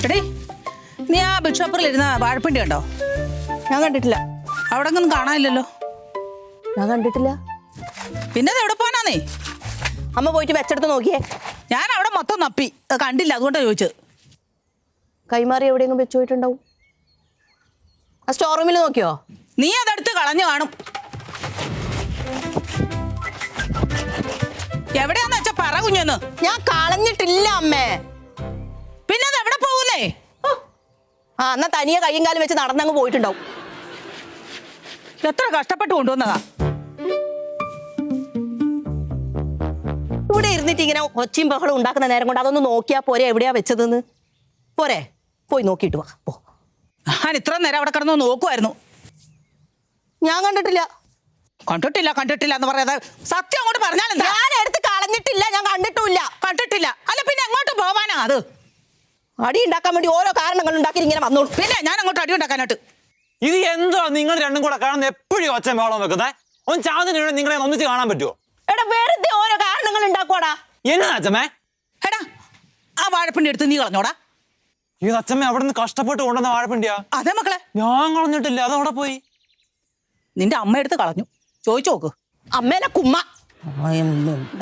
എടേ, നീ ആ ബുക്ക് ഷോപ്പറിൽ ഇരുന്ന വാഴപ്പിണ്ടി കണ്ടോ? ഞാൻ കണ്ടിട്ടില്ല. അവിടെ ഒന്നും കാണാനില്ലല്ലോ. ഞാൻ കണ്ടിട്ടില്ല. പിന്നെ അത് എവിടെ പോകാനാന്നേ? അമ്മ പോയിട്ട് വെച്ചെടുത്ത് നോക്കിയേ. ഞാൻ അവിടെ മൊത്തം നപ്പി, കണ്ടില്ല, അതുകൊണ്ടാണ് ചോദിച്ചത്. കൈമാറി എവിടെയെങ്കിലും വെച്ച് പോയിട്ടുണ്ടാവും. ആ സ്റ്റോർ റൂമിൽ നോക്കിയോ? നീ അതെടുത്ത് കളഞ്ഞു കാണും. എവിടെയാന്ന് വെച്ചാ പറ കുഞ്ഞെന്ന്. ഞാൻ കളഞ്ഞിട്ടില്ല അമ്മേ. പിന്നെ അത് എവിടെ പോകുന്നേ? ആ എന്നാ തനിയെ കയ്യും കാലും വെച്ച് നടന്നങ്ങ് പോയിട്ടുണ്ടാവും. എത്ര കഷ്ടപ്പെട്ട് കൊണ്ടുവന്നതാ. ഇവിടെ ഇരുന്നിട്ട് ഇങ്ങനെ ഒച്ചയും ബഹളം ഉണ്ടാക്കുന്ന നേരം കൊണ്ട് അതൊന്ന് നോക്കിയാ പോരെ എവിടെയാ വെച്ചതെന്ന്. പോരെ, പോയി നോക്കിയിട്ട് വാ. പോ. ഞാൻ ഇത്ര നേരം അവിടെ കിടന്ന് നോക്കുമായിരുന്നു. ഞാൻ കണ്ടിട്ടില്ല. കണ്ടിട്ടില്ല എന്ന് പറയാതെ സത്യം അങ്ങോട്ട് പറഞ്ഞാലെന്താ? ഞാൻ എടുത്ത് കളഞ്ഞിട്ടില്ല, ഞാൻ കണ്ടിട്ടില്ല. കണ്ടിട്ടില്ല അല്ല പിന്നെ എങ്ങോട്ട് പോവാനാ? അത് അടി ഉണ്ടാക്കാൻ വേണ്ടി ഓരോ കാരണങ്ങൾ ഉണ്ടാക്കി ഇങ്ങനെ വന്നോളൂ. പിന്നെ ഞാൻ അങ്ങോട്ട് അടി ഉണ്ടാക്കാനായിട്ട്. ഇത് എന്തോ നിങ്ങൾ രണ്ടും കൂടെ കാണുന്ന എപ്പോഴും ഒച്ച മേളം വെക്കുന്നേ. ഒന്ന് ചാന്തിന് നിങ്ങളെ ഒന്നിച്ച് കാണാൻ പറ്റുമോ? എടാ വെറുതെ ഓരോ കാരണങ്ങൾ ഉണ്ടാക്കുവാടാ. എന്നാ അച്ഛമ്മേ? എടാ, ആ വാഴപ്പിണ്ടി എടുത്ത് നീ കളഞ്ഞോടാ. ഈ അച്ഛമ്മ അവിടെ നിന്ന് കഷ്ടപ്പെട്ട് കൊണ്ടുവന്ന വാഴപ്പിണ്ടിയാ? അതെ മക്കളെ, ഞാൻ കളഞ്ഞിട്ടില്ല. അതവിടെ പോയി. നിന്റെ അമ്മ എടുത്ത് കളഞ്ഞു. ചോദിച്ചു നോക്ക്. അമ്മേനെ കുമ്മ